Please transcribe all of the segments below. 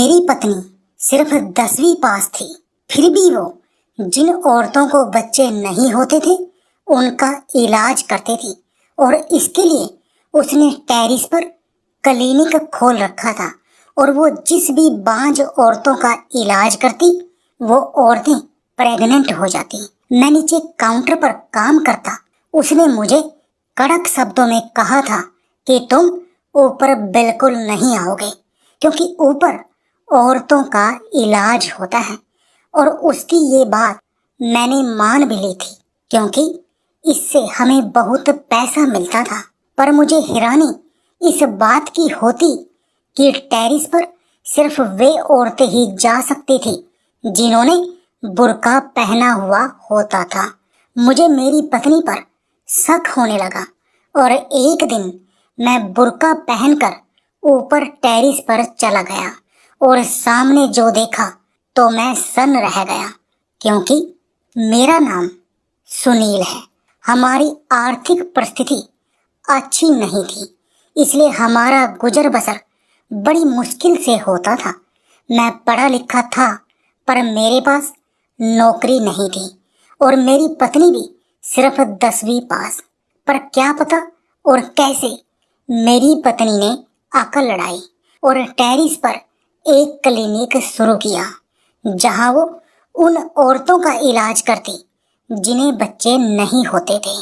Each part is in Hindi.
मेरी पत्नी सिर्फ 10वीं पास थी, फिर भी वो जिन औरतों को बच्चे नहीं होते थे उनका इलाज करती थी और इसके लिए उसने टेरिस पर क्लिनिक खोल रखा था। और वो जिस भी बांझ औरतों का इलाज करती वो औरतें प्रेग्नेंट हो जाती। मैं नीचे काउंटर पर काम करता। उसने मुझे कड़क शब्दों में कहा था कि तुम ऊपर बिल्कुल नहीं आओगे, क्योंकि ऊपर औरतों का इलाज होता है। और उसकी ये बात मैंने मान भी ली थी, क्योंकि इससे हमें बहुत पैसा मिलता था। पर मुझे हैरानी इस बात की होती कि टेरिस पर सिर्फ वे औरतें ही जा सकती थी जिन्होंने बुर्का पहना हुआ होता था। मुझे मेरी पत्नी पर शक होने लगा और एक दिन मैं बुर्का पहनकर ऊपर टेरिस पर चला गया और सामने जो देखा तो मैं सन्न रह गया, क्योंकि मेरा नाम सुनील है। हमारी आर्थिक परिस्थिति अच्छी नहीं थी, इसलिए हमारा गुजर बसर बड़ी मुश्किल से होता था। मैं पढ़ा लिखा था, पर मेरे पास नौकरी नहीं थी और मेरी पत्नी भी सिर्फ 10वीं पास। पर क्या पता और कैसे मेरी पत्नी ने अकल लड़ाई और टेरिस पर एक क्लिनिक शुरू किया, जहां वो उन औरतों का इलाज करती जिन्हें बच्चे नहीं होते थे।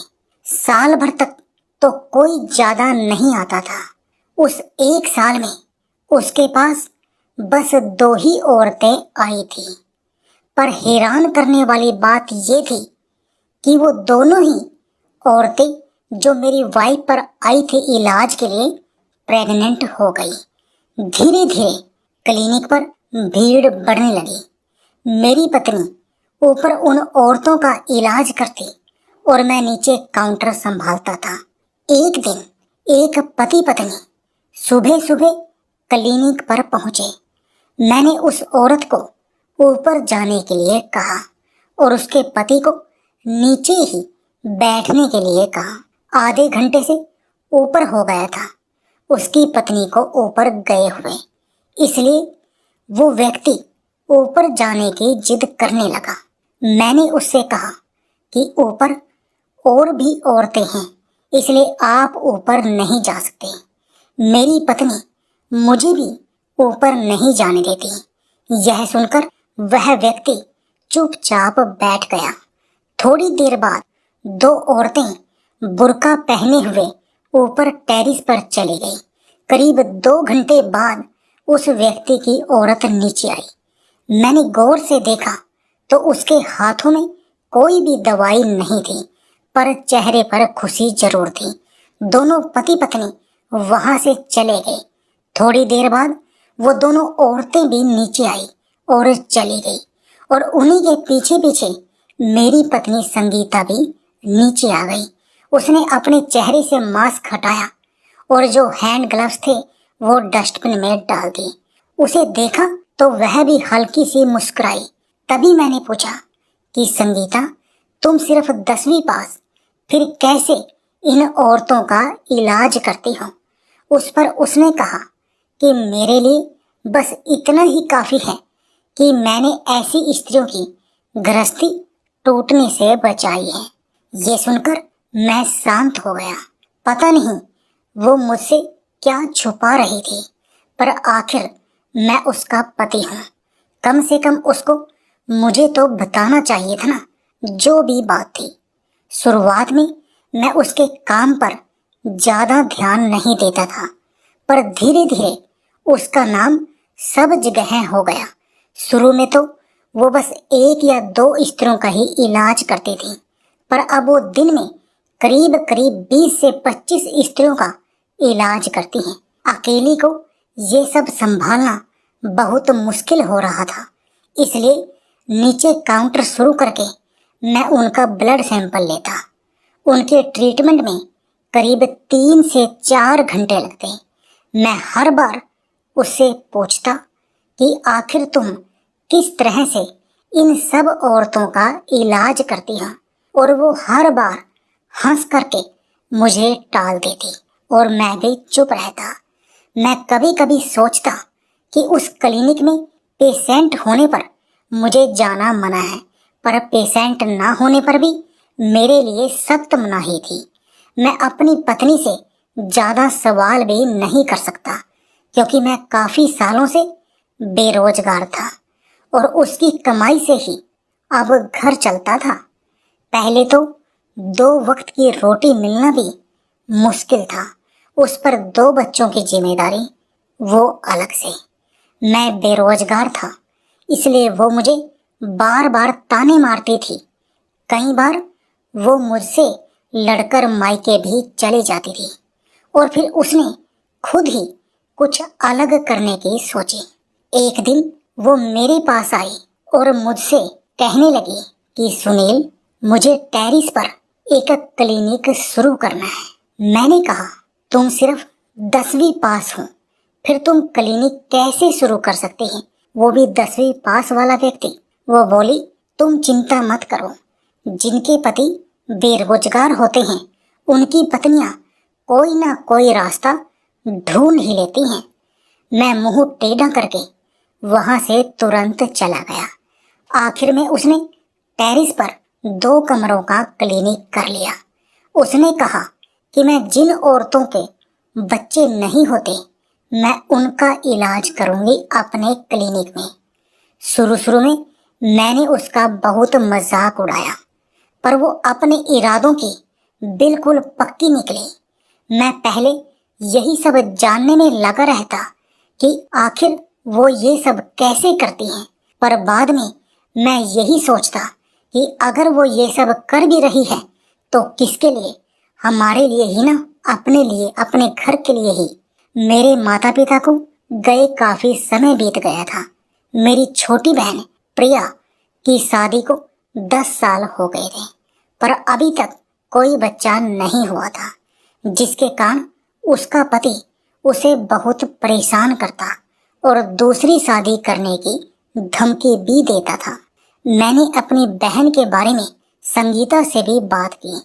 साल भर तक तो कोई ज्यादा नहीं आता था। उस एक साल में उसके पास बस 2 ही औरतें आई थी। पर हैरान करने वाली बात ये थी कि वो दोनों ही औरतें जो मेरी वाइफ पर आई थी इलाज के लिए प्रेग्नेंट हो गई। धीरे धीरे क्लिनिक पर भीड़ बढ़ने लगी। मेरी पत्नी ऊपर उन औरतों का इलाज करती और मैं नीचे काउंटर संभालता था। एक दिन एक पति पत्नी सुबह सुबह क्लिनिक पर पहुंचे। मैंने उस औरत को ऊपर जाने के लिए कहा और उसके पति को नीचे ही बैठने के लिए कहा। आधे घंटे से ऊपर हो गया था उसकी पत्नी को ऊपर गए हुए, इसलिए वो व्यक्ति ऊपर जाने की जिद करने लगा। मैंने उससे कहा कि ऊपर और भी औरतें हैं, इसलिए आप ऊपर नहीं जा सकते। मेरी पत्नी मुझे भी ऊपर नहीं जाने देती। यह सुनकर वह व्यक्ति चुपचाप बैठ गया। थोड़ी देर बाद 2 औरतें बुर्का पहने हुए ऊपर टेरिस पर चली गई। करीब 2 घंटे बाद उस व्यक्ति की औरत नीचे आई। मैंने गौर से देखा तो उसके हाथों में कोई भी दवाई नहीं थी, पर चेहरे पर खुशी जरूर थी। दोनों पति पत्नी वहां से चले गए। थोड़ी देर बाद वो दोनों औरतें भी नीचे आई और चली गई और उन्हीं के पीछे पीछे मेरी पत्नी संगीता भी नीचे आ गई। उसने अपने चेहरे से मास्क हटाया और जो हैंड ग्लव्स थे वो डस्टबिन में डाल दिए। उसे देखा तो वह भी हल्की सी मुस्कुराई। तभी मैंने पूछा कि संगीता, तुम सिर्फ 10वीं पास, फिर कैसे इन औरतों का इलाज करती हो? उस पर उसने कहा कि मेरे लिए बस इतना ही काफी है कि मैंने ऐसी स्त्रियों की गृहस्थी टूटने से बचाई है। ये सुनकर मैं शांत हो गया। पता नहीं वो मुझसे क्या छुपा रही थी, पर आखिर मैं उसका पति हूँ। कम से कम उसको मुझे तो बताना चाहिए था ना, जो भी बात थी। शुरुआत में मैं उसके काम पर ज्यादा ध्यान नहीं देता था, पर धीरे धीरे उसका नाम सब जगह हो गया। शुरू में तो वो बस 1 या 2 स्त्रियों का ही इलाज करती थी, पर अब वो दिन में करीब करीब 20 से 25 स्त्रियों का इलाज करती हैं। अकेली को ये सब संभालना बहुत मुश्किल हो रहा था, इसलिए नीचे काउंटर शुरू करके मैं उनका ब्लड सैंपल लेता। उनके ट्रीटमेंट में करीब 3 से 4 घंटे लगते। मैं हर बार उससे पूछता कि आखिर तुम किस तरह से इन सब औरतों का इलाज करती हो, और वो हर बार हंस करके मुझे टाल देती और मैं भी चुप रहता। मैं कभी कभी सोचता कि उस क्लिनिक में पेशेंट होने पर मुझे जाना मना है, पर पेशेंट ना होने पर भी मेरे लिए सख्त मनाही थी। मैं अपनी पत्नी से ज़्यादा सवाल भी नहीं कर सकता, क्योंकि मैं काफ़ी सालों से बेरोजगार था और उसकी कमाई से ही अब घर चलता था। पहले तो 2 वक्त की रोटी मिलना भी मुश्किल था, उस पर 2 बच्चों की जिम्मेदारी, वो अलग से। मैं बेरोजगार था, इसलिए वो मुझे बार बार ताने मारती थी। कई बार वो मुझसे लड़कर मायके भी चली जाती थी और फिर उसने खुद ही कुछ अलग करने की सोची। एक दिन वो मेरे पास आई और मुझसे कहने लगी कि सुनील, मुझे टेरिस पर एक क्लिनिक शुरू करना है। मैंने कहा, तुम सिर्फ 10वीं पास हो, फिर तुम क्लिनिक कैसे शुरू कर सकते हैं, वो भी 10वीं पास वाला व्यक्ति। वो बोली, तुम चिंता मत करो, जिनके पति बेरोजगार होते हैं उनकी पत्नियां कोई ना कोई रास्ता ढूंढ ही लेती हैं। मैं मुंह टेढ़ा करके वहां से तुरंत चला गया। आखिर में उसने टेरिस पर 2 कमरों का क्लिनिक कर लिया। उसने कहा कि मैं जिन औरतों के बच्चे नहीं होते, मैं उनका इलाज करूंगी अपने क्लिनिक में। शुरू में मैंने उसका बहुत मजाक उड़ाया, पर वो अपने इरादों की बिल्कुल पक्की निकली। मैं पहले यही सब जानने में लगा रहता कि आखिर वो ये सब कैसे करती हैं, पर बाद में मैं यही सोचता कि अगर वो ये सब कर भी रही है तो किसके लिए, हमारे लिए ही ना, अपने लिए, अपने घर के लिए ही। मेरे माता पिता को गए काफी समय बीत गया था। मेरी छोटी बहन प्रिया की शादी को 10 साल हो गए थे, पर अभी तक कोई बच्चा नहीं हुआ था, जिसके कारण उसका पति उसे बहुत परेशान करता और दूसरी शादी करने की धमकी भी देता था। मैंने अपनी बहन के बारे में संगीता से भी बात की,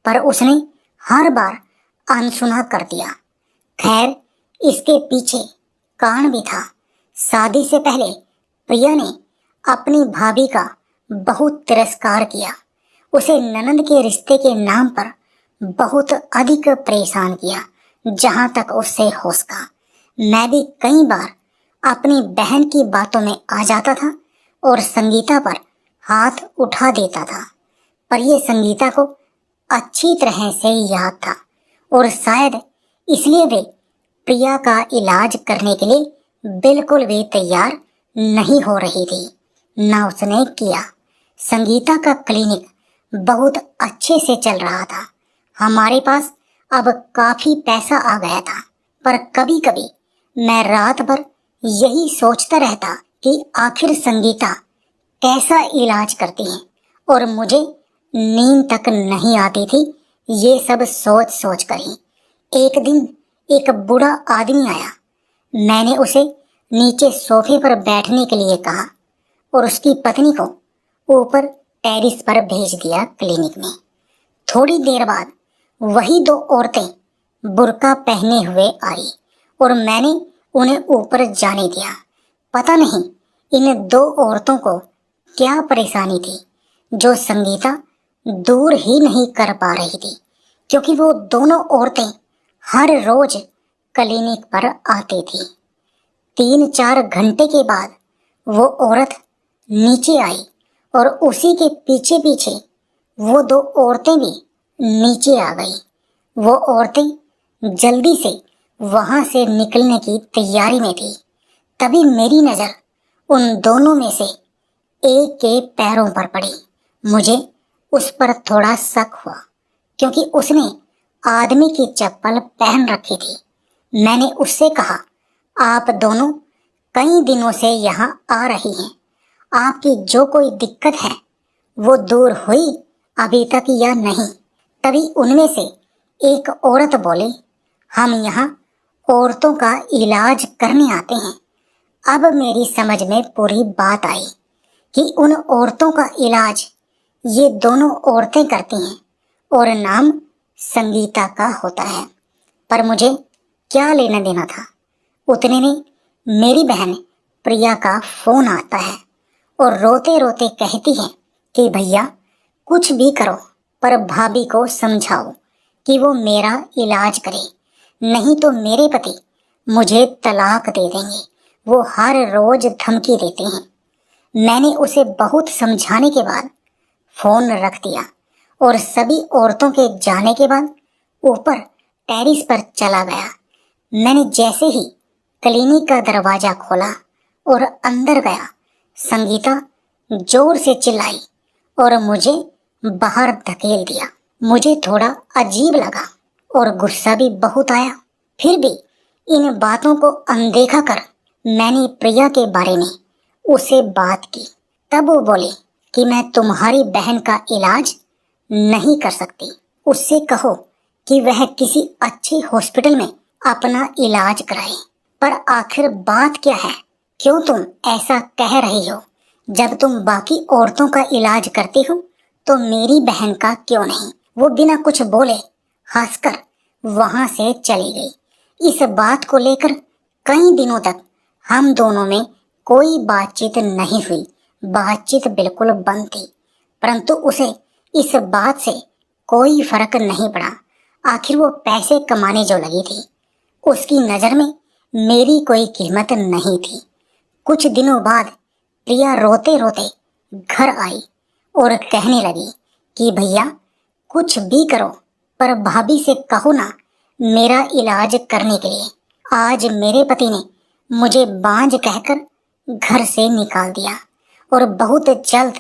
पर उसने हर बार अनसुना कर दिया। खैर, इसके पीछे कारण भी था। शादी से पहले प्रिया ने अपनी भाभी का बहुत तिरस्कार किया, उसे ननंद के रिश्ते के नाम पर बहुत अधिक परेशान किया, जहां तक उससे हो सका। मैं भी कई बार अपनी बहन की बातों में आ जाता था और संगीता पर हाथ उठा देता था, पर यह संगीता को अच्छी तरह से याद था और शायद इसलिए वे प्रिया का इलाज करने के लिए बिल्कुल भी तैयार नहीं हो रही थी। ना उसने किया। संगीता का क्लिनिक बहुत अच्छे से चल रहा था। हमारे पास अब काफी पैसा आ गया था, पर कभी कभी मैं रात भर यही सोचता रहता कि आखिर संगीता कैसा इलाज करती है, और मुझे नींद तक नहीं आती थी ये सब सोच सोच कर ही। एक दिन एक बूढ़ा आदमी आया। मैंने उसे नीचे सोफे पर बैठने के लिए कहा और उसकी पत्नी को ऊपर टेरिस पर भेज दिया क्लिनिक में। थोड़ी देर बाद वही 2 औरतें बुर्का पहने हुए आई और मैंने उन्हें ऊपर जाने दिया। पता नहीं इन 2 औरतों को क्या परेशानी थी जो संगीता दूर ही नहीं कर पा रही थी, क्योंकि वो दोनों औरतें हर रोज क्लिनिक पर आती थी। 3-4 घंटे के बाद वो औरत नीचे आई और उसी के पीछे पीछे वो 2 औरतें भी नीचे आ गई। वो औरतें जल्दी से वहां से निकलने की तैयारी में थी। तभी मेरी नजर उन दोनों में से एक के पैरों पर पड़ी। मुझे उस पर थोड़ा शक हुआ, क्योंकि उसने आदमी की चप्पल पहन रखी थी। मैंने उससे कहा, आप दोनों कई दिनों से यहाँ आ रही हैं, आपकी जो कोई दिक्कत है वो दूर हुई अभी तक या नहीं? तभी उनमें से एक औरत बोली, हम यहाँ औरतों का इलाज करने आते हैं। अब मेरी समझ में पूरी बात आई कि उन औरतों का इलाज ये दोनों औरतें करती हैं और नाम संगीता का होता है। पर मुझे क्या लेना देना था? उतने में मेरी बहन प्रिया का फोन आता है और रोते रोते कहती है कि भैया कुछ भी करो पर भाभी को समझाओ कि वो मेरा इलाज करे, नहीं तो मेरे पति मुझे तलाक दे देंगे। वो हर रोज धमकी देते हैं। मैंने उसे बहुत समझाने के बाद फोन रख दिया और सभी औरतों के जाने के बाद ऊपर टेरिस पर चला गया। मैंने जैसे ही क्लिनिक का दरवाजा खोला और अंदर गया, संगीता जोर से चिल्लाई और मुझे बाहर धकेल दिया। मुझे थोड़ा अजीब लगा और गुस्सा भी बहुत आया। फिर भी इन बातों को अनदेखा कर मैंने प्रिया के बारे में उसे बात की। तब वो बोली कि मैं तुम्हारी बहन का इलाज नहीं कर सकती, उससे कहो कि वह किसी अच्छे हॉस्पिटल में अपना इलाज कराए। पर आखिर बात क्या है? क्यों तुम ऐसा कह रही हो? जब तुम बाकी औरतों का इलाज करती हो तो मेरी बहन का क्यों नहीं? वो बिना कुछ बोले हंसकर वहां से चली गई। इस बात को लेकर कई दिनों तक हम दोनों में कोई बातचीत नहीं हुई। बातचीत बिल्कुल बंद थी, परंतु उसे इस बात से कोई फर्क नहीं पड़ा। आखिर वो पैसे कमाने जो लगी थी, उसकी नजर में मेरी कोई कीमत नहीं थी। कुछ दिनों बाद प्रिया रोते रोते घर आई और कहने लगी कि भैया कुछ भी करो पर भाभी से कहो ना मेरा इलाज करने के लिए। आज मेरे पति ने मुझे बांझ कहकर घर से निकाल दिया और बहुत जल्द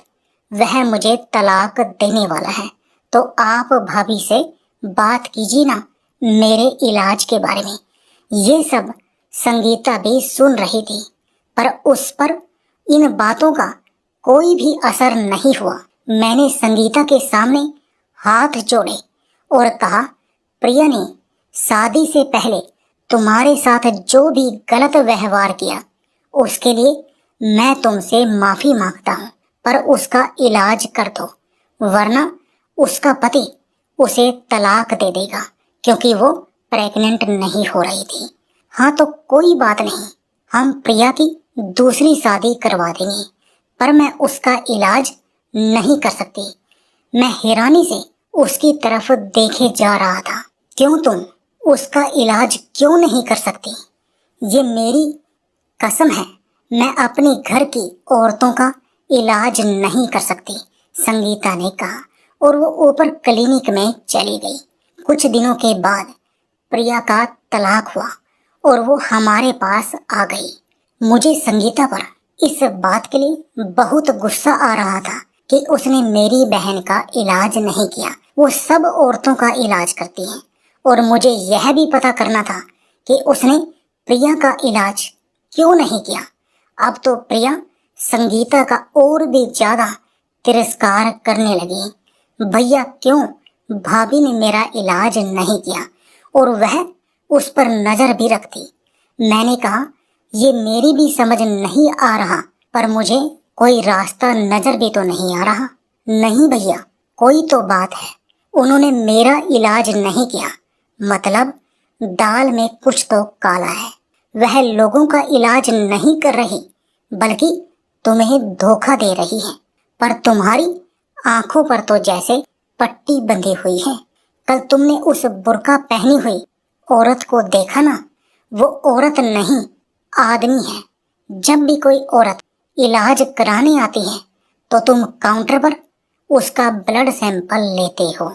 वह मुझे तलाक देने वाला है। तो आप भाभी से बात कीजिए ना मेरे इलाज के बारे में। ये सब संगीता भी सुन रही थी, पर उस पर इन बातों का कोई भी असर नहीं हुआ। मैंने संगीता के सामने हाथ जोड़े और कहा, प्रिया ने शादी से पहले तुम्हारे साथ जो भी गलत व्यवहार किया उसके लिए मैं तुमसे माफी मांगता हूँ, पर उसका इलाज कर दो, वरना उसका पति उसे तलाक दे देगा, क्योंकि वो प्रेग्नेंट नहीं हो रही थी। हाँ तो कोई बात नहीं, हम प्रिया की दूसरी शादी करवा देंगे, पर मैं उसका इलाज नहीं कर सकती। मैं हैरानी से उसकी तरफ देखे जा रहा था। क्यों तुम उसका इलाज क्यों नहीं कर सकती? ये मेरी कसम है, मैं अपने घर की औरतों का इलाज नहीं कर सकती, संगीता ने कहा और वो ऊपर क्लिनिक में चली गई। कुछ दिनों के बाद प्रिया का तलाक हुआ और वो हमारे पास आ गई। मुझे संगीता पर इस बात के लिए बहुत गुस्सा आ रहा था कि उसने मेरी बहन का इलाज नहीं किया। वो सब औरतों का इलाज करती है और मुझे यह भी पता करना था कि उसने प्रिया का इलाज क्यों नहीं किया। अब तो प्रिया संगीता का और भी ज्यादा तिरस्कार करने लगी। भैया क्यों भाभी ने मेरा इलाज नहीं किया और वह उस पर नजर भी रखती। मैंने कहा, ये मेरी भी समझ नहीं आ रहा, पर मुझे कोई रास्ता नजर भी तो नहीं आ रहा। नहीं भैया, कोई तो बात है। उन्होंने मेरा इलाज नहीं किया, मतलब दाल में कुछ तो काला है। वह लोगों का इलाज नहीं कर रही, बल्कि तुम्हें धोखा दे रही है। पर तुम्हारी आंखों पर तो जैसे पट्टी बंधी हुई है। कल तुमने उस बुर्का पहनी हुई औरत को देखा ना? वो औरत नहीं, आदमी है। जब भी कोई औरत इलाज कराने आती है तो तुम काउंटर पर उसका ब्लड सैंपल लेते हो,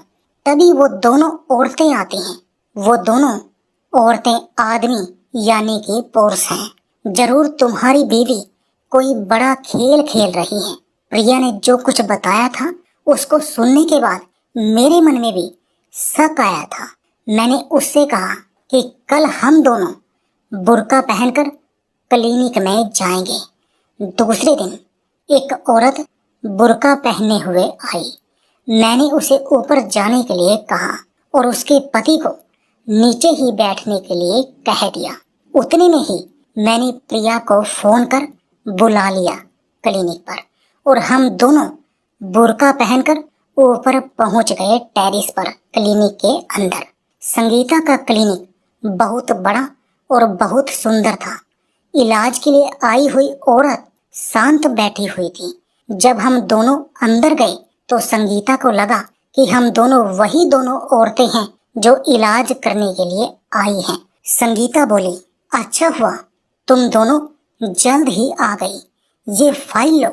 तभी वो दोनों औरतें आती हैं। वो दोनों औरतें आदमी यानी कि पुरुष हैं। जरूर तुम्हारी बीवी कोई बड़ा खेल खेल रही है। प्रिया ने जो कुछ बताया था उसको सुनने के बाद मेरे मन में भी शक आया था। मैंने उससे कहा कि कल हम दोनों बुर्का पहनकर क्लिनिक में जाएंगे। दूसरे दिन एक औरत बुर्का पहने हुए आई। मैंने उसे ऊपर जाने के लिए कहा और उसके पति को नीचे ही बैठने के लिए कह दिया। उतने में ही मैंने प्रिया को फोन कर बुला लिया क्लिनिक पर और हम दोनों बुर्का पहनकर ऊपर पहुंच गए टेरिस पर क्लिनिक के अंदर। संगीता का क्लिनिक बहुत बड़ा और बहुत सुंदर था। इलाज के लिए आई हुई औरत शांत बैठी हुई थी। जब हम दोनों अंदर गए तो संगीता को लगा कि हम दोनों वही दोनों औरतें हैं जो इलाज करने के लिए आई हैं। संगीता बोली, अच्छा हुआ तुम दोनों जल्द ही आ गई। ये फाइल लो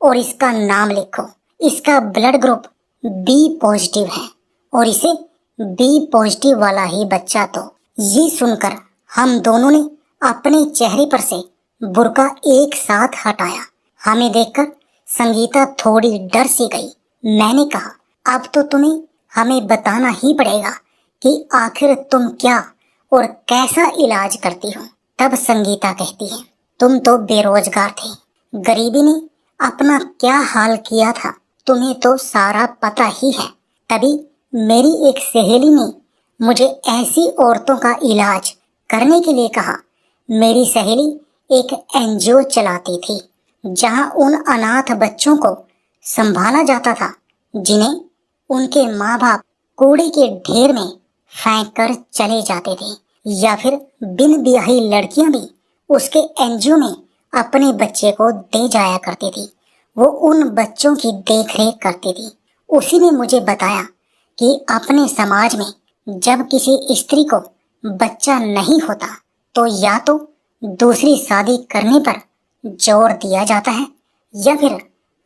और इसका नाम लिखो। इसका ब्लड ग्रुप बी पॉजिटिव है और इसे बी पॉजिटिव वाला ही बच्चा तो। ये सुनकर हम दोनों ने अपने चेहरे पर से बुर्का एक साथ हटाया। हमें देखकर संगीता थोड़ी डर सी गई। मैंने कहा, अब तो तुम्हें हमें बताना ही पड़ेगा कि आखिर तुम क्या और कैसा इलाज करती हो। तब संगीता कहती है, तुम तो बेरोजगार थे, गरीबी ने अपना क्या हाल किया था तुम्हें तो सारा पता ही है। तभी मेरी एक सहेली ने मुझे ऐसी औरतों का इलाज करने के लिए कहा। मेरी सहेली एक एनजीओ चलाती थी जहां उन अनाथ बच्चों को संभाला जाता था जिन्हें उनके माँ बाप कूड़े के ढेर में फेंक कर चले जाते थे, या फिर बिन ब्याही लड़कियां भी उसके एनजीओ में अपने बच्चे को दे जाया करती थी। वो उन बच्चों की देखरेख करती थी। उसी ने मुझे बताया कि अपने समाज में जब किसी स्त्री को बच्चा नहीं होता तो या तो दूसरी शादी करने पर जोर दिया जाता है या फिर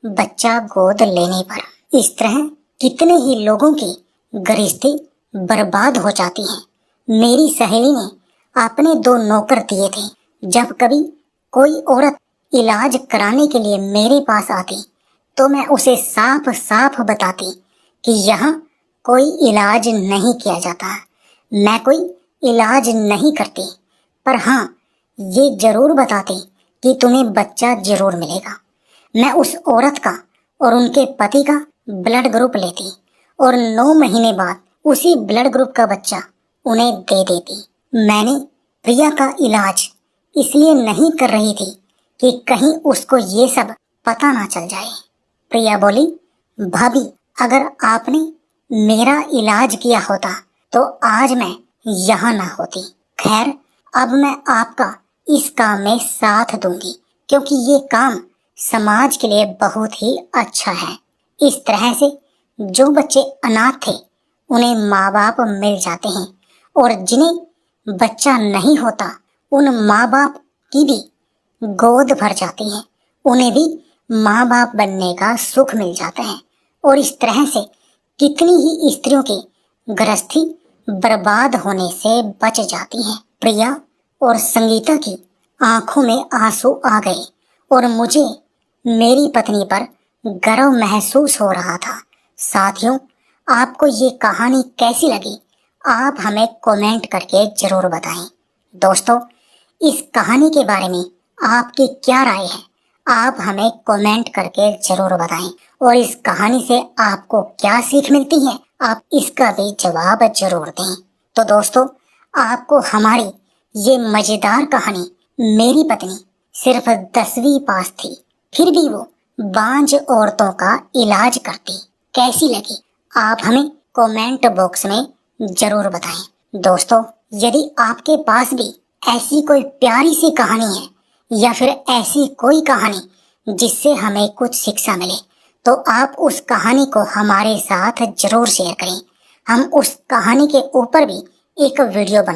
बच्चा गोद लेने पर। इस तरह कितने ही लोगों की गृहस्थी बर्बाद हो जाती है। मेरी सहेली ने अपने 2 नौकर दिए थे। जब कभी कोई औरत इलाज कराने के लिए मेरे पास आती तो मैं उसे साफ साफ बताती कि यहाँ कोई इलाज नहीं किया जाता, मैं कोई इलाज नहीं करती, पर हाँ ये जरूर बताती कि तुम्हें बच्चा जरूर मिलेगा। मैं उस औरत का और उनके पति का ब्लड ग्रुप लेती और 9 महीने बाद उसी ब्लड ग्रुप का बच्चा उन्हें दे देती। मैंने प्रिया का इलाज इसलिए नहीं कर रही थी कि कहीं उसको ये सब पता ना चल जाए। प्रिया बोली, भाभी अगर आपने मेरा इलाज किया होता तो आज मैं यहाँ ना होती। खैर अब मैं आपका इस काम में साथ दूंगी क्योंकि ये काम समाज के लिए बहुत ही अच्छा है। इस तरह से जो बच्चे अनाथ थे उन्हें माँ बाप मिल जाते हैं और जिन्हें बच्चा नहीं होता उन माँ बाप की भी गोद भर जाती है, उन्हें भी माँ बाप बनने का सुख मिल जाता है। और इस तरह से कितनी ही स्त्रियों की गृहस्थी बर्बाद होने से बच जाती है। प्रिया और संगीता की आंखों में आंसू आ गए और मुझे मेरी पत्नी पर गर्व महसूस हो रहा था। साथियों, आपको ये कहानी कैसी लगी आप हमें कमेंट करके जरूर बताएं। दोस्तों, इस कहानी के बारे में आपकी क्या राय है आप हमें कमेंट करके जरूर बताएं और इस कहानी से आपको क्या सीख मिलती है आप इसका भी जवाब जरूर दें। तो दोस्तों, आपको हमारी ये मजेदार कहानी मेरी पत्नी सिर्फ 10वीं पास थी फिर भी वो बांझ औरतों का इलाज करती कैसी लगी आप हमें कमेंट बॉक्स में जरूर बताएं। दोस्तों, यदि आपके पास भी ऐसी कोई प्यारी सी कहानी है या फिर ऐसी कोई कहानी जिससे हमें कुछ शिक्षा मिले तो आप उस कहानी को हमारे साथ जरूर शेयर करें। हम उस कहानी के ऊपर भी एक वीडियो बना